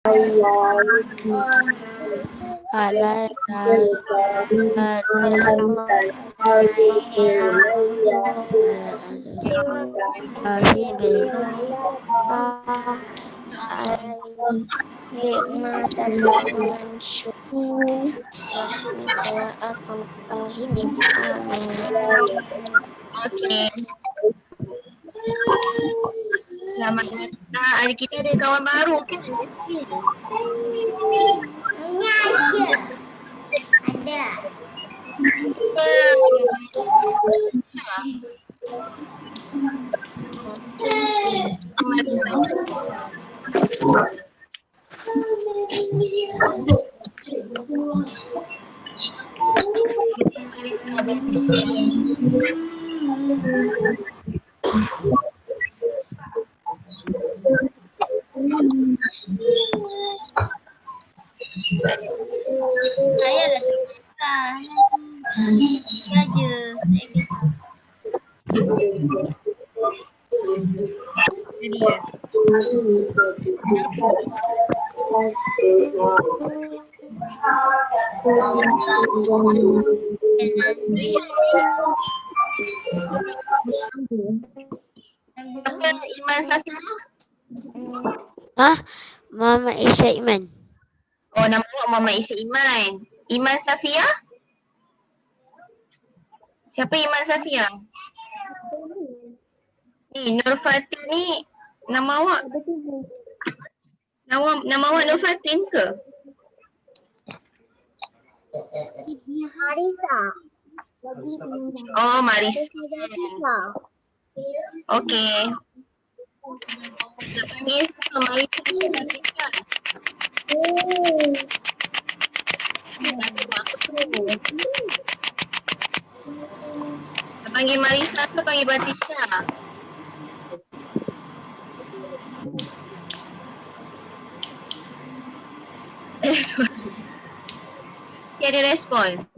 Okey. Selamat datang. Ada kita ada kawan baru kan? Ada. Saya dah tukar. Tiga je. Jadi ya. Siapa Iman Safia? Muhammad Isyak Iman. Oh, nama awak Muhammad Isyak Iman. Iman Safia? Siapa Iman Safia? Ni Nur Fatin ni nama awak. Nama awak Nur Fatin ke? Marisa. Oh, Marisa. Okey. Nak panggil siapa? Marisa. Nak panggil Marisa ke panggil Batisha? Dia ada respon.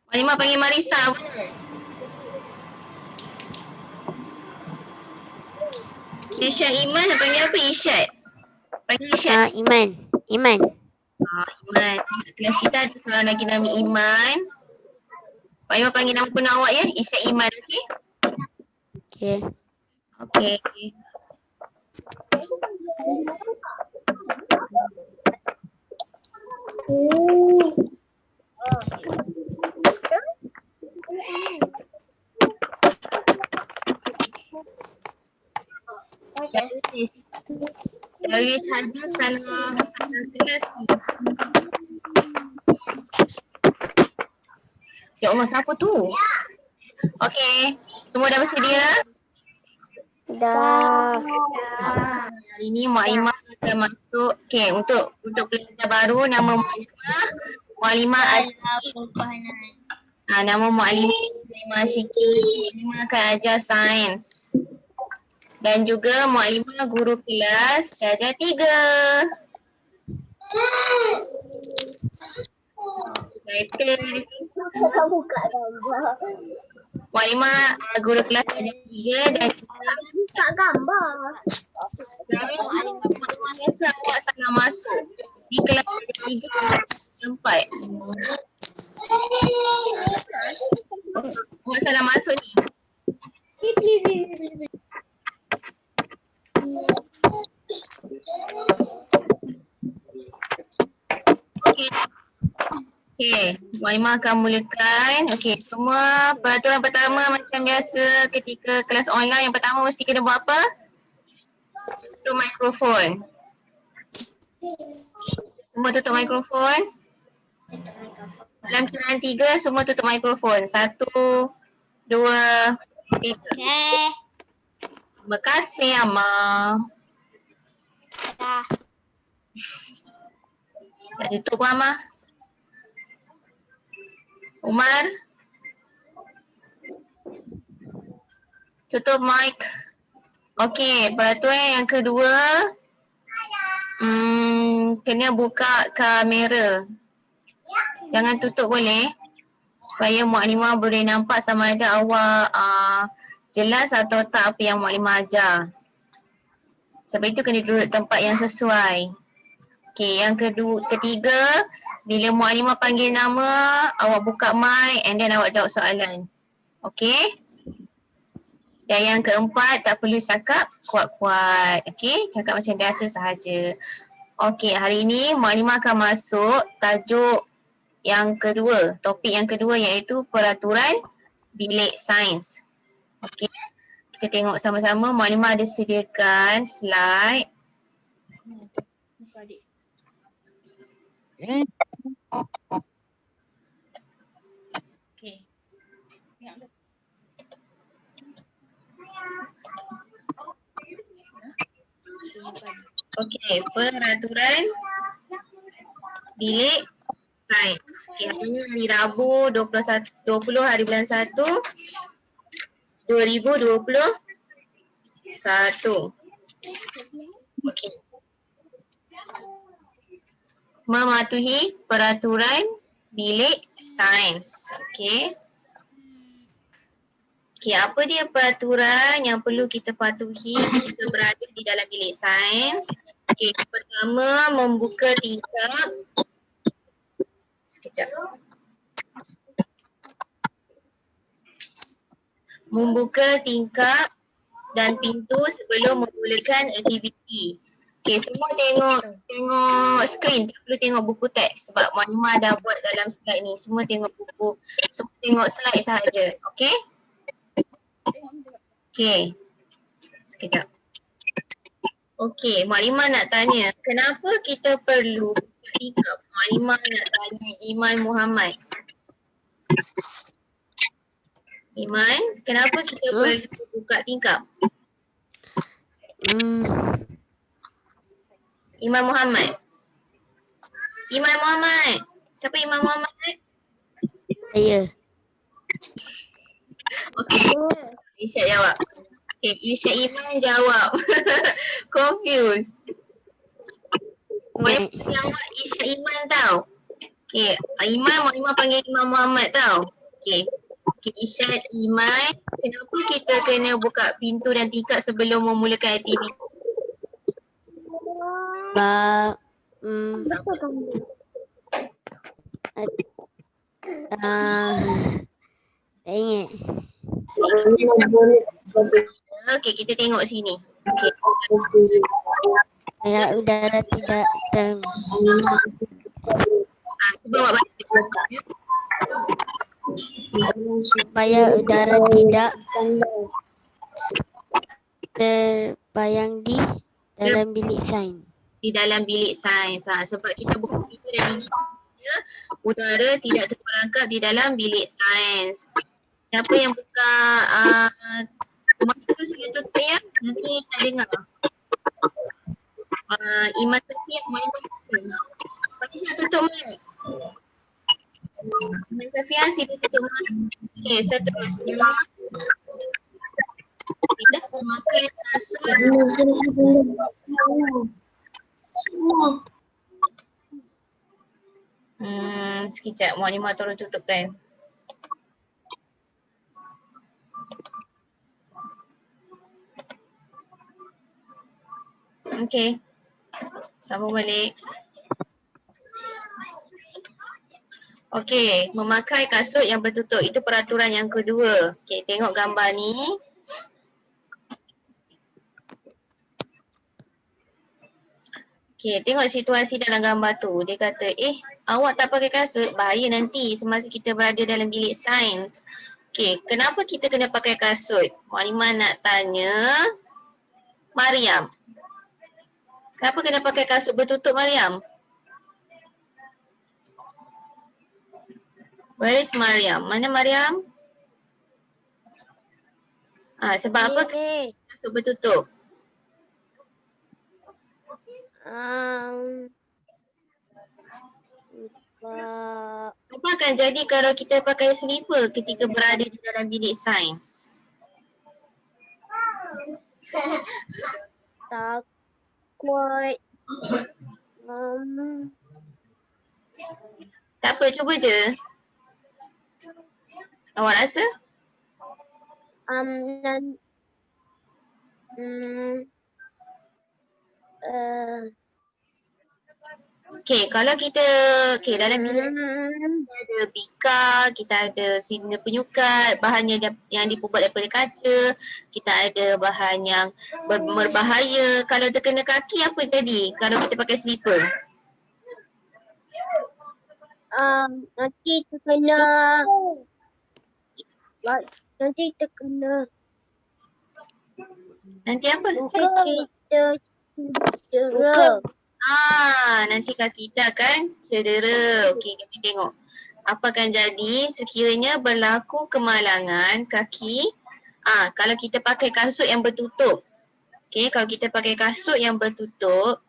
Malimah panggil Marisa boleh? Isyad Iman nak panggil apa Isyad? Panggil Isyad. Iman. Iman. Kelas kita ada seorang lagi nama Iman. Malimah panggil nama penuh awak ya, Isyad Iman, okey? Okey. Okey. Dari saja salah kelas ni. Ya Allah, siapa tu? Okey, semua dah bersedia? Dah. Hari ni Mak Imah akan masuk. Okey, untuk pelajar baru nama Mualimah nama Mualimah Asyiki. Mualimah akan ajar sains. Dan juga Mualimah guru kelas darjah 3. Title di sini. Buka gambar. Mualimah guru kelas darjah 3 dan Buka gambar. Mualimah biasa awak salah masuk di kelas darjah 3 dan 4. Awak salah masuk ni. Okey, Mualimah akan mulakan. Okey, semua peraturan pertama macam biasa ketika kelas online. Yang pertama mesti kena buat apa? Tutup mikrofon. Semua tutup mikrofon. Dalam kira 3 semua tutup mikrofon. 1, 2, 3. Okay. Terima kasih Amma. Dah. Tak tutup pun Amma. Umar. Tutup mic. Okey, peraturan yang kedua. Kena buka kamera. Jangan tutup boleh. Supaya Mualimah boleh nampak sama ada awak jelas atau tak apa yang Mualimah ajar. Sebab itu kena duduk tempat yang sesuai. Okay, yang ketiga, bila Muallimah panggil nama, awak buka mic and then awak jawab soalan. Okay? Dan yang keempat, tak perlu cakap kuat-kuat. Okay? Cakap macam biasa sahaja. Okay, hari ini Muallimah akan masuk tajuk yang kedua. Topik yang kedua iaitu peraturan bilik sains. Okay? Kita tengok sama-sama. Muallimah ada sediakan slide. Okay. Okey, peraturan bilik sains. Okey, hari ini hari Rabu 20 hari bulan 1 2021. Okey. Mematuhi peraturan bilik sains. Okey. Okey, apa dia peraturan yang perlu kita patuhi ketika berada di dalam bilik sains? Okey, pertama membuka tingkap. Sekejap. Membuka tingkap dan pintu sebelum memulakan aktiviti. Okey, semua tengok skrin, tak perlu tengok buku teks sebab Muallimah dah buat dalam slide ni. Semua tengok buku, semua tengok slide sahaja. Okey? Okey. Sekejap. Okey, Muallimah nak tanya, kenapa kita perlu buka tingkap? Muallimah nak tanya Iman Muhammad. Iman, kenapa kita perlu buka tingkap? Iman Muhammad. Iman Muhammad. Siapa Iman Muhammad? Saya. Okey. Isyad jawab. Okey, Isyad Iman jawab. Confused. Boleh jawab Isyad Iman tau. Okey, Iman, Muallimah panggil Iman Muhammad tau. Okey. Okey, Isyad Iman, kenapa kita kena buka pintu dan tingkap sebelum memulakan aktiviti? Tak ingat. Okey, kita tengok sini. Okey. Supaya udara tidak Cuba awak baca. supaya udara tidak terbayang di dalam bilik sains. Di dalam bilik sains. Sebab kita buka pintu dan udara tidak terperangkap di dalam bilik sains. Siapa yang buka mic tu sila tutup ya. Nanti tak dengar. Iman Safian, Bagi saya tutup mic. Iman Safian sila tutup mic. Okey, seterusnya. Kita memakai kasut. Sekejap, Muallimah tolong tutupkan. Okey. Sambung balik. Okey, memakai kasut yang bertutup. Itu peraturan yang kedua. Okey, tengok gambar ni. Okey, tengok situasi dalam gambar tu. Dia kata, awak tak pakai kasut, bahaya nanti semasa kita berada dalam bilik sains. Okey, kenapa kita kena pakai kasut? Muallimah nak tanya Mariam. Kenapa kena pakai kasut bertutup, Mariam? Where is Mariam? Mana Mariam? Sebab apa kasut bertutup? Apa akan jadi kalau kita pakai slipper ketika berada di dalam bilik sains? Takut. Tak apa, cuba je. Awak rasa? Okay, kalau kita, okay, dalam bilik kita ada bika, kita ada silinder penyukat, bahan yang dibuat daripada kaca, kita ada bahan yang berbahaya. Kalau terkena kaki apa jadi kalau kita pakai slipper? Nanti terkena nanti terkena Nanti apa? kita cedera. Nanti kaki kita akan cedera. Okey, kita tengok. Apa akan jadi sekiranya berlaku kemalangan kaki kalau kita pakai kasut yang bertutup. Okey, kalau kita pakai kasut yang bertutup,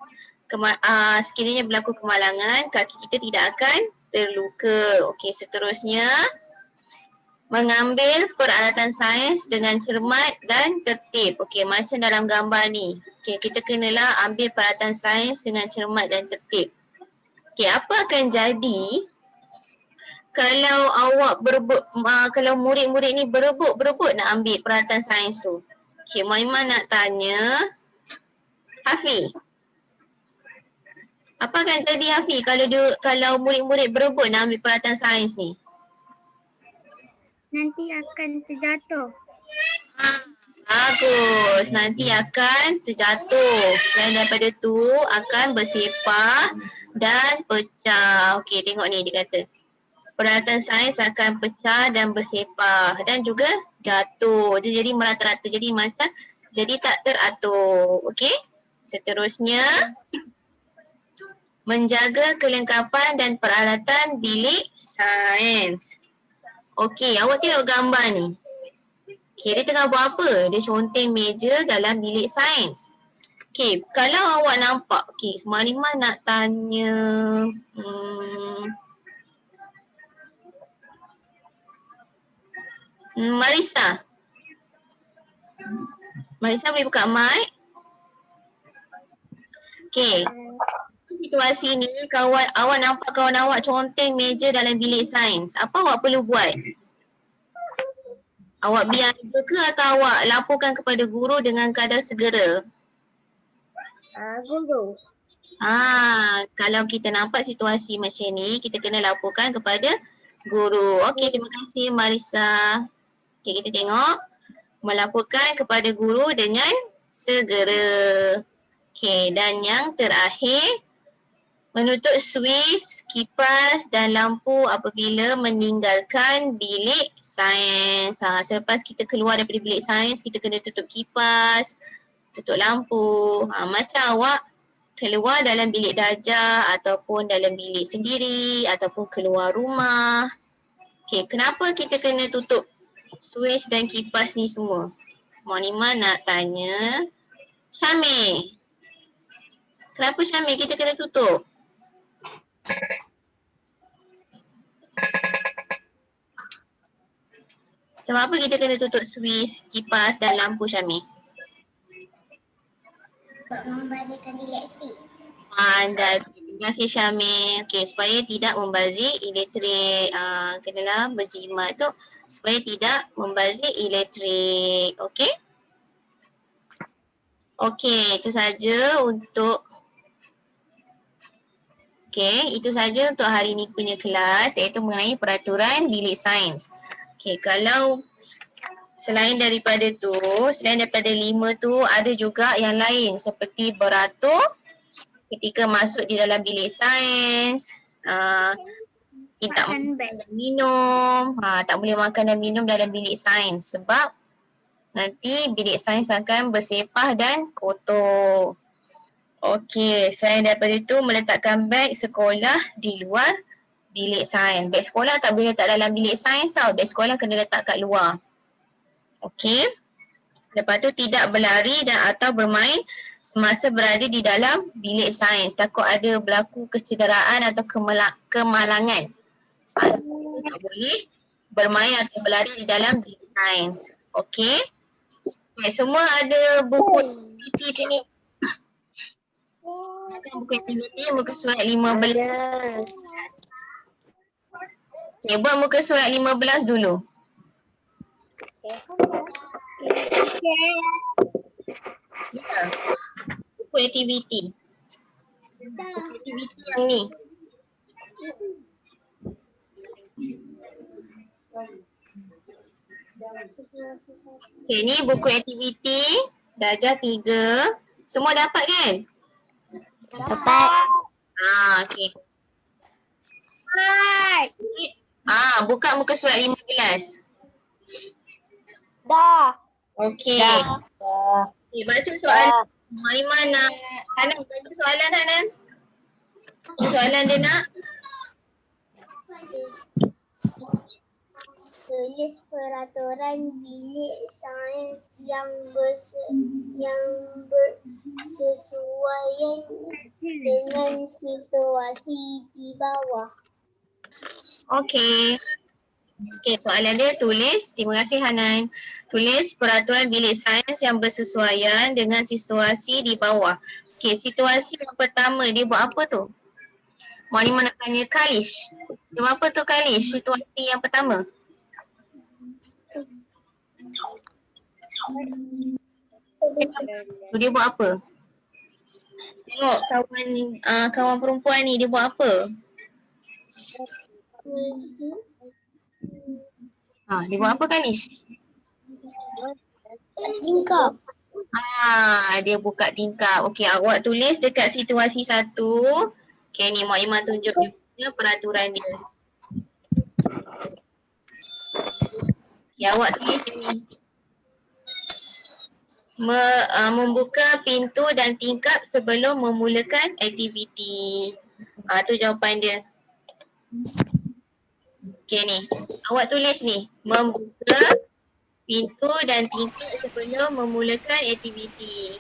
sekiranya berlaku kemalangan, kaki kita tidak akan terluka. Okey, seterusnya mengambil peralatan sains dengan cermat dan tertib. Okey, macam dalam gambar ni. Okey, kita kenalah ambil peralatan sains dengan cermat dan tertib. Okey, apa akan jadi kalau awak kalau murid-murid ni berebut nak ambil peralatan sains tu? Okey, Maimah nak tanya Hafi. Apa akan jadi Hafi kalau murid-murid berebut nak ambil peralatan sains ni? Nanti akan terjatuh. Bagus. Nanti akan terjatuh. Selain daripada tu akan bersepah dan pecah. Okey, tengok ni dia kata. Peralatan sains akan pecah dan bersepah dan juga jatuh. Dia jadi merata-rata. Jadi tak teratur. Okey? Seterusnya menjaga kelengkapan dan peralatan bilik sains. Okey, awak tengok gambar ni. Okey, dia tengah buat apa? Dia conteng meja dalam bilik sains. Okey, kalau awak nampak, okey, Malimah nak tanya Marisa. Marisa boleh buka mic? Okey. Situasi ni awak nampak kawan awak conteng meja dalam bilik sains. Apa awak perlu buat? Awak biar ke atau awak laporkan kepada guru dengan kadar segera? Guru. Kalau kita nampak situasi macam ni, kita kena laporkan kepada guru. Okey, terima kasih Marisa. Okey, kita tengok. Melaporkan kepada guru dengan segera. Okey, dan yang terakhir, menutup suis, kipas dan lampu apabila meninggalkan bilik sains. Selepas kita keluar daripada bilik sains, kita kena tutup kipas, tutup lampu. Macam awak keluar dalam bilik darjah ataupun dalam bilik sendiri ataupun keluar rumah. Okey, kenapa kita kena tutup suis dan kipas ni semua? Malimah nak tanya Syamil. Kenapa Syamil kita kena tutup? Sebab apa kita kena tutup suis, kipas dan lampu Syamil? Untuk membazirkan elektrik. Pandai. Terima kasih Syamil. Okey, supaya tidak membazir elektrik. Kenalah berjimat tu supaya tidak membazir elektrik. Okey? Okey, itu saja untuk hari ni punya kelas, iaitu mengenai peraturan bilik sains. Okey, kalau selain daripada 5 tu ada juga yang lain seperti beratur ketika masuk di dalam bilik sains, tidak minum, tak boleh makan dan minum dalam bilik sains sebab nanti bilik sains akan bersepah dan kotor. Okey, selain daripada itu meletakkan beg sekolah di luar bilik sains. Beg sekolah tak boleh letak dalam bilik sains tau. Beg sekolah kena letak kat luar. Okey. Lepas tu tidak berlari atau bermain semasa berada di dalam bilik sains. Takut ada berlaku kecederaan atau kemalangan. Tak boleh bermain atau berlari di dalam bilik sains. Okey. Okay, semua ada buku aktiviti sini. Buku aktiviti muka surat 15. Okay, buat muka surat 15 dulu. Ya. Buku aktiviti. Aktiviti yang ni. Okay, ni buku aktiviti darjah 3. Semua dapat kan? Dapat. Okay. Buka muka surat 15. Dah. Okay. Dah. Okay, baca soalan. Aiman nak. Hanan, baca soalan Hanan. Soalan dia nak. Tulis peraturan bilik sains yang bersesuaian dengan situasi di bawah. Okay. Okay, soalan dia tulis. Terima kasih Hanan. Tulis peraturan bilik sains yang bersesuaian dengan situasi di bawah. Okay, situasi yang pertama dia buat apa tu? Maknimah nak tanya Kalish. Dia buat apa tu Kalish? Situasi yang pertama. Dia buat apa? Tengok kawan perempuan ni dia buat apa? Dia buat apa Kalish? Tingkap. Dia buka tingkap. Okey, awak tulis dekat situasi 1. Okey, ni Mak Iman tunjuk dia punya peraturan dia. Ya, awak tulis ni. Membuka pintu dan tingkap sebelum memulakan aktiviti. Tu jawapan dia. Okey ni. Awak tulis ni. Membuka pintu dan tingkap sebelum memulakan aktiviti.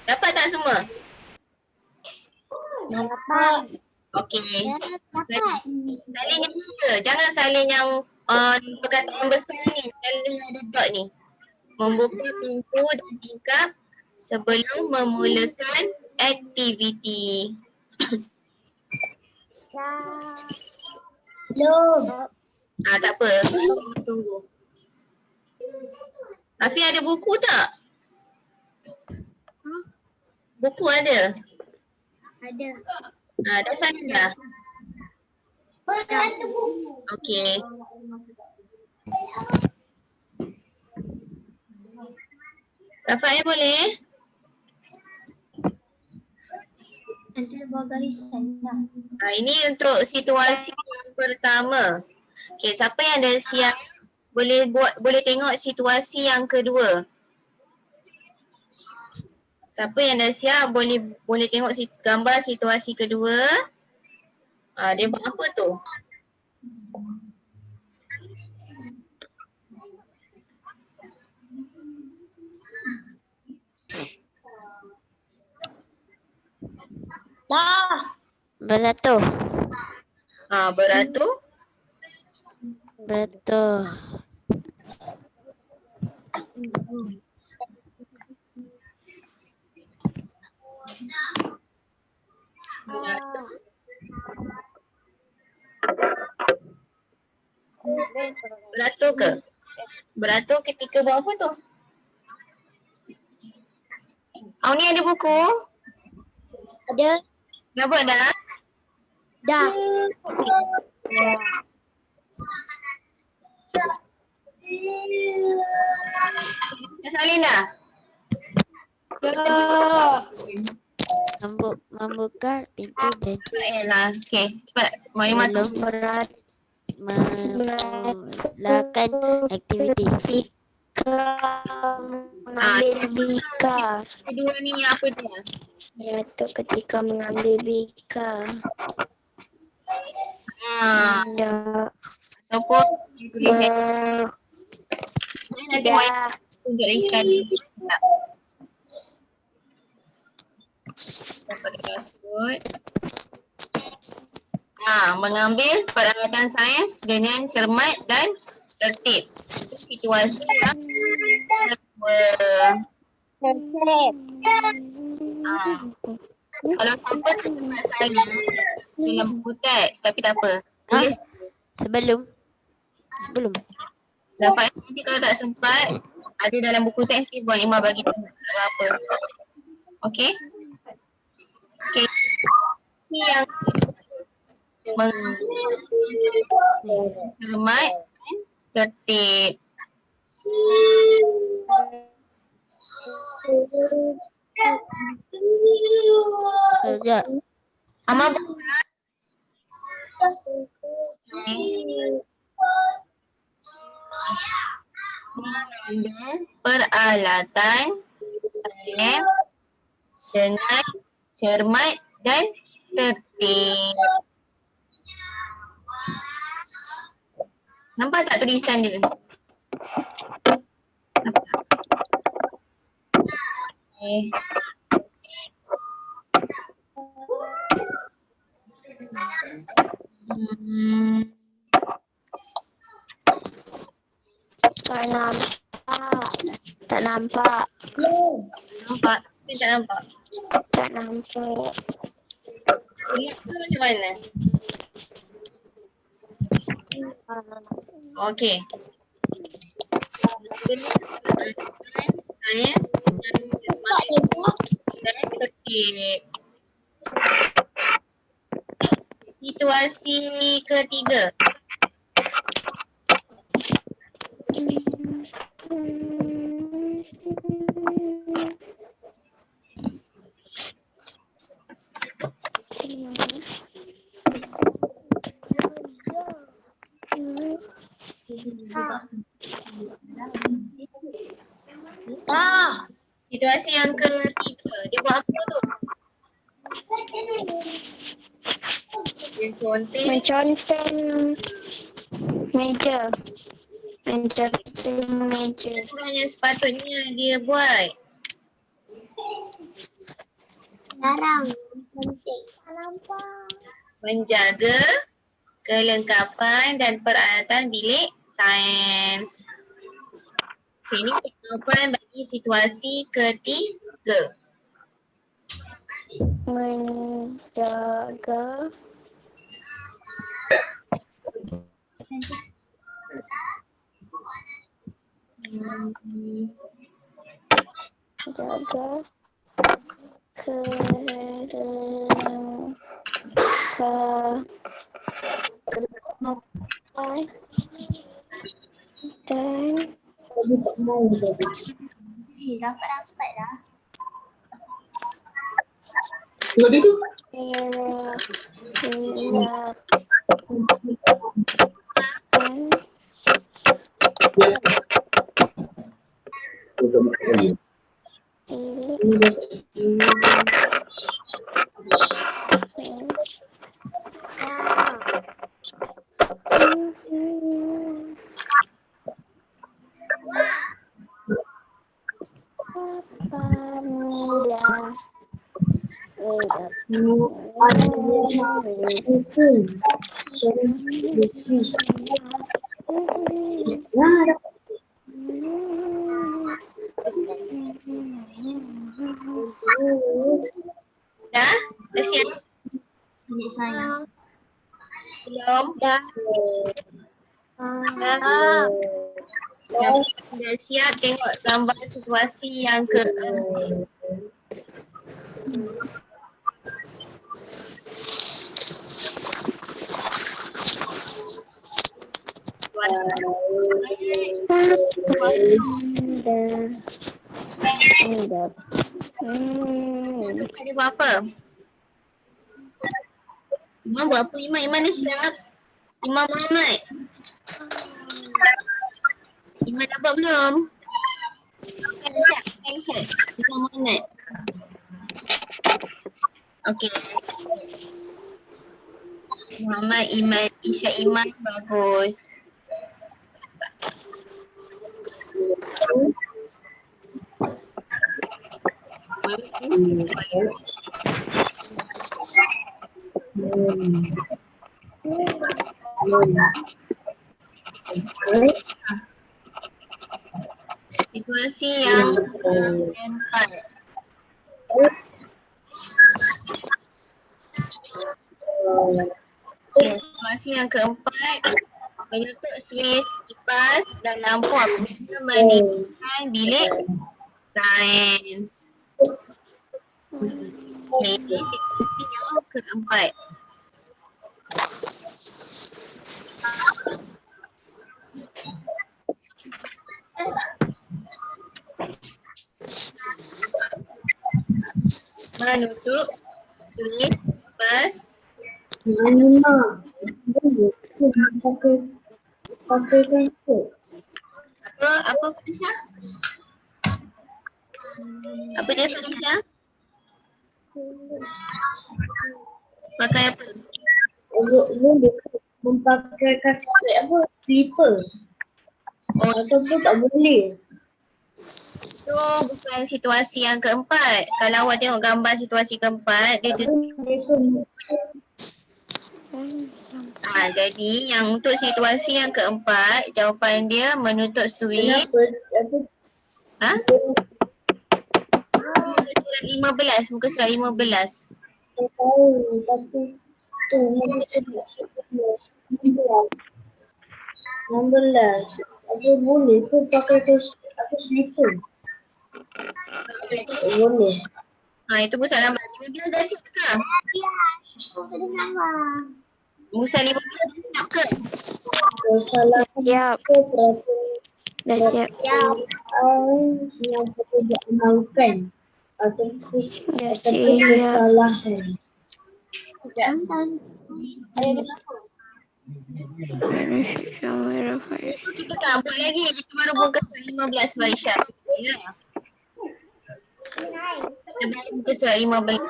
Dapat tak semua? Dapat. Okey. Dapat. Salin yang muda. Jangan salin yang perkataan besar ni. Salin yang ada dot ni. Membuka pintu dan tingkap sebelum memulakan aktiviti. Belum. Tak apa. Tunggu. Afi ada buku tak? Buku ada? Ada. Dah salin dah? Okey. Rafael boleh? Nanti dia bawa garisan dah. Ini untuk situasi yang pertama. Okey, siapa yang dah siap boleh tengok situasi yang kedua. Siapa yang dah siap boleh tengok gambar situasi kedua. Dia buat apa tu? Dah. Beratur. Beratur. Beratur. Beratur ke? Beratur ketika buat apa tu? Ni ada buku? Ada. Dah buat dah? Dah. Dah salin dah? Membuka pintu dan Lah. Okey, cepat. Mak sebelum memulakan aktiviti. Mengambil bika. Kedua ni apa dia? Beratur ketika mengambil bika. Dah. Ataupun tulis nanti Mak Dah. tunjuk lagi sekali. Dapat tersebut. Mengambil peralatan sains dengan cermat dan tertib. Itu situasi yang kedua. Kalau siapa terlibat salah dalam buku teks, tapi tak apa. Tulis Sebelum. dapat nanti kalau tak sempat, ada dalam buku teks ni Puan Imah bagi tahu apa. Okey? Okay. Yang hormat dan tertib. Sekejap. Amal mengambil peralatan sains dengan cermat dan tertib. Nampak tak tulisan dia? Nampak? Okay. Tak nampak. Tak nampak. Nampak? Saya tak nampak. Tak nampak. Lihat tu macam mana? Okey. Sains dan tertib. Situasi ketiga. Situasi yang ketiga. Dia buat apa tu? Dia conteng. Menconteng meja. Menconteng meja. Apa yang sepatutnya dia buat? Larang. Menconteng. Tak nampak. Menjaga kelengkapan dan peralatan bilik sains. Okay, ini jawapan bagi situasi ketiga. Menjaga jaga kelengkapan dan dapat dah. Dah? Dah siap? Adik saya. Belum? Dah siap tengok gambar situasi yang keempat. Dia buat apa? Imam buat apa? Imam dah siap. Imam Muhammad. Imam dah buat belum? Siap. Imam Muhammad. Okey. Muhammad Iman, Isya Iman bagus. Situasi yang keempat. Okay, situasi yang keempat, menutup suis kipas dan lampu apabila meninggalkan bilik sains. Okay, situasi yang keempat. Menutup Swiss bus. Apa Felicia? Apa dia Felicia? Pakai apa? Memakai kaki apa? Slipper. Oh, Ataupun tak boleh. itu bukan situasi yang keempat. Kalau awak tengok gambar situasi keempat, dia tu. Jadi yang untuk situasi yang keempat, jawapan dia menutup suite. Kenapa? Apa? Ha? Muka surat 15, muka surat 15. Tak tahu. Tapi tu nombor 16. Apa boleh ke pakai apa slipper? Tak boleh. Itu Musa nombor 15 dah siap ke? Musa 15 dah siap ke? Salah Siap. ke peraturan Dah siap. yang perlu diamalkan ataupun Dah ataupun siap. kesalahan. Itu kita tak buat lagi. Kita baru buka surat 15 Malaysia. Ya. Kita baru buka surat 15.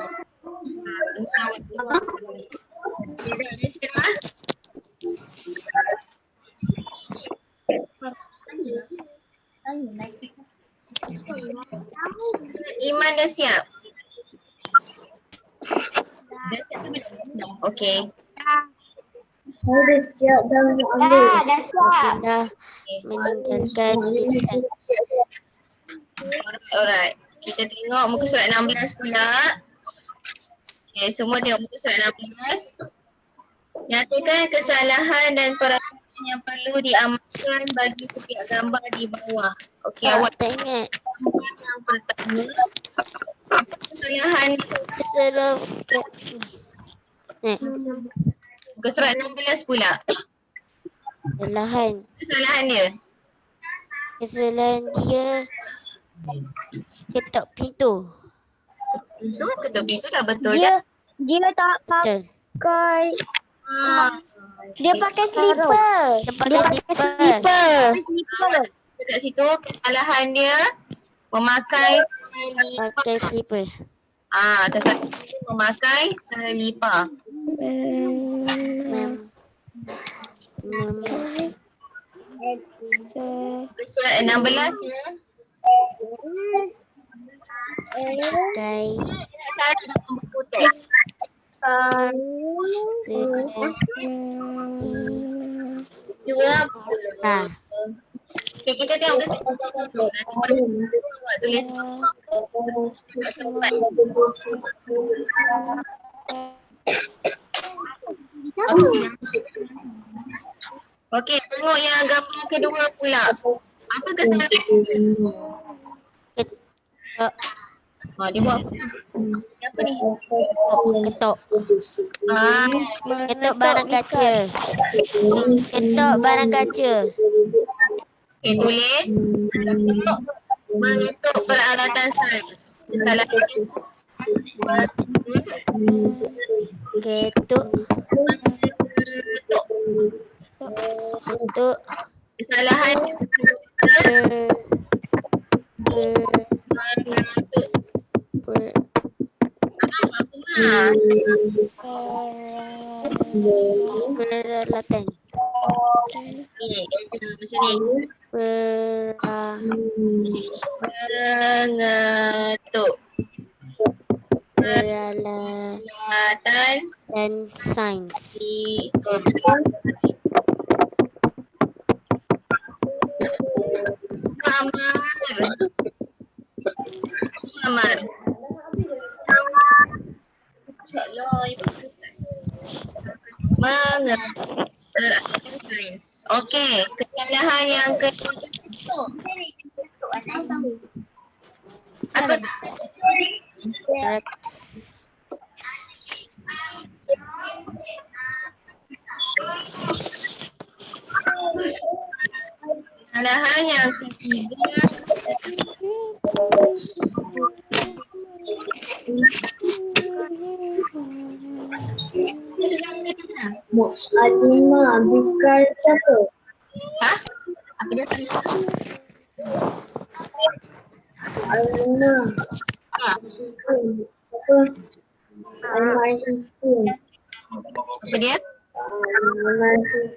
Dah siap. Iman dah siap. Dah siap ke? Dah. Okey. Saya dah siap dah ambil. Dah siap. Dah meninggalkan bintang. Alright. Kita tengok muka surat 16 pula. Okay, semua tengok muka surat 16. Nyatakan kesalahan dan peraturan yang perlu diamalkan bagi setiap gambar di bawah. Okey, awak tengok. gambar yang pertama. Apa kesalahan Serem. muka surat 16 pula? Kesalahan. Kesalahan dia. Kesalahan dia ketuk pintu. Pintu, ketuk pintu dah betul dah. Dia tak Betul. pakai. Dia pakai slipper. Dia pakai slipper. Dekat situ kesalahan dia memakai Pakai slipper. kesalahan dia memakai selipar. Surat 16 ya. Pakai Cara dalam buku teks. Dua Nah. Okay, kita tengok dulu. Awak tulis tak sempat. Okey, tengok yang gambar kedua pula. Apa kesalahan? Dia buat apa ni? Ketuk. Ah, Ketuk barang kaca. Ketuk barang kaca. okey, tulis menutup peralatan saiz. Kesalahan Ketuk. Ketuk. kesalahan Peralatan. macam ni. Mengetuk peralatan dan sains. di Amar. InsyaAllah ibu peralatan sains. Okey, kesalahan yang apa? Kesalahan yang ketiga. Mu'alimah bikar siapa? Ha? Apa dia tulis? Mu'alimah Ha? apa? Al-Mahifun. Apa dia? Al-Mahifun.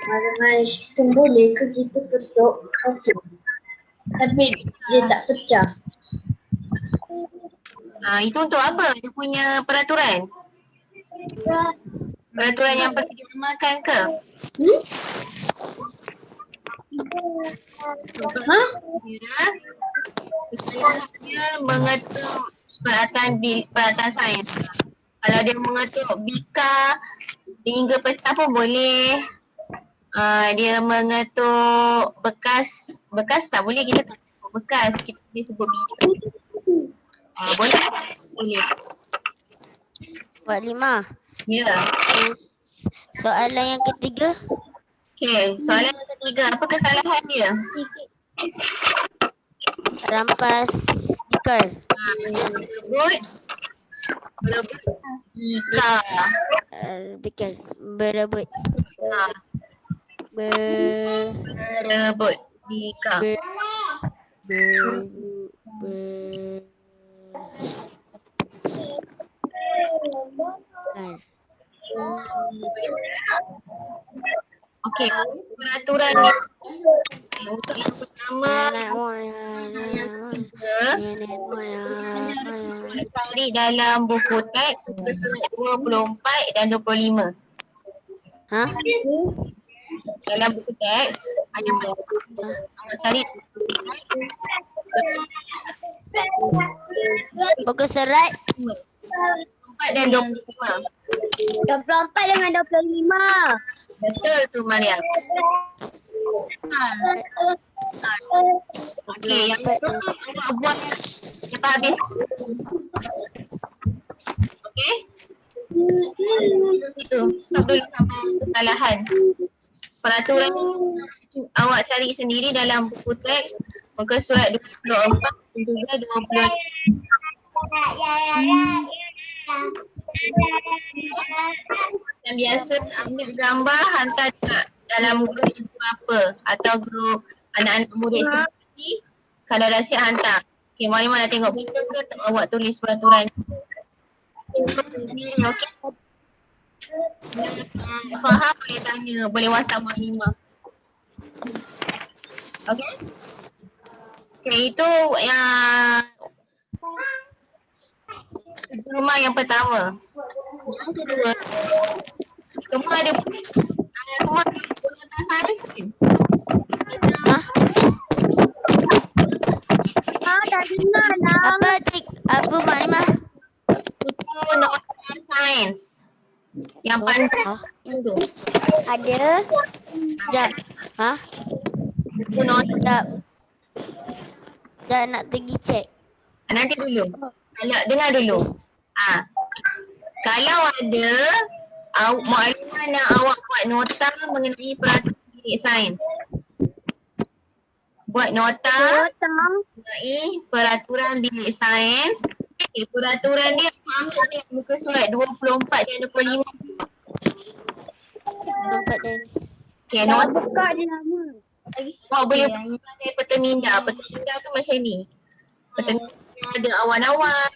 Al-Mahifun boleh ke kita ketuk kaca? Tapi dia tak pecah. Itu untuk apa? Dia punya peraturan? Peraturan yang perlu diamalkan ke? Ha? Ya. Dia mengetuk peralatan sains. Kalau dia mengetuk bika hingga pecah pun boleh. Dia mengetuk bekas tak boleh, kita tak sebut bekas, kita boleh sebut bika. Boleh? Boleh. Buat 5. Ya. Soalan yang ketiga. Okey, soalan yang ketiga, apa kesalahan dia? Rampas stiker. Berebut bika. Stiker. Berebut. Berebut bika. Okey, peraturan ni untuk yang pertama cari dalam buku teks muka surat 24 dan 25. Ha? Dalam buku teks ada cari Buku surat 24 dan 25. 24 dengan 25. Betul tu Mariam. Okey, yang itu awak buat lepas habis. Okey? Itu, stop dulu sampai kesalahan. Peraturan awak cari sendiri dalam buku teks muka surat 24 dan juga 25. Yang biasa ambil gambar hantar dekat dalam grup ibu bapa atau grup anak-anak murid sendiri. Kalau dah siap hantar. Okey, Marimah dah tengok betul ke tak awak tulis peraturan cukup sendiri, okey? Faham boleh tanya, boleh WhatsApp Marimah. Okey? Okey, itu yang rumah yang pertama. Yang kedua, semua ada semua perkataan sains kan? Dah dengar lah. Apa cik? Apa maknanya? Itu nota sains. Yang panjang tu. Ada. Jap. Ha? Itu nota. Jap. Jap nak pergi cek. Nanti dulu. Kalau dengar dulu. Kalau ada Mu'alimah nak awak buat nota mengenai peraturan bilik sains. Buat nota mengenai peraturan bilik sains. Okay, peraturan dia ambil dia muka surat 24 dan 25. Nampak dan. Okay, nota Buka dia lama. awak boleh buat pakai peta minda. Peta minda tu macam ni. Peta minda ada awan-awan.